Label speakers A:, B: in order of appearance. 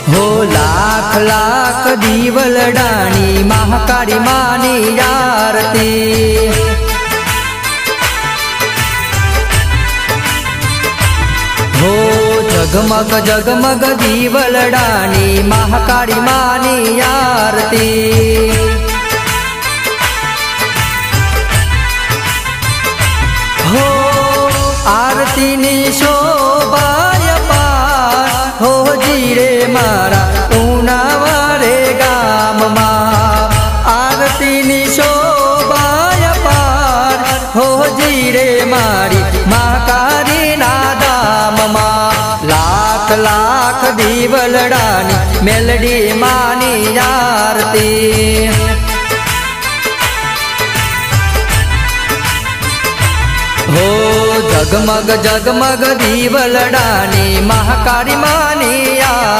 A: हो लाख लाख दीवलडानी महाकाली मानी आरती। हो जगमग जगमग दीवलडानी महाकाली मानी आरती। हो आरती नी शोभाय पार हो जीरे मारा उनावारे गाम मा। आरती नी शोभाय पार हो जीरे मारी महाकाली ना दाम मा। लाख लाख दीवलडानी मेलडी मानी आरती। हो जगमग जगमग दीवलडानी महाकाली मानी आरती।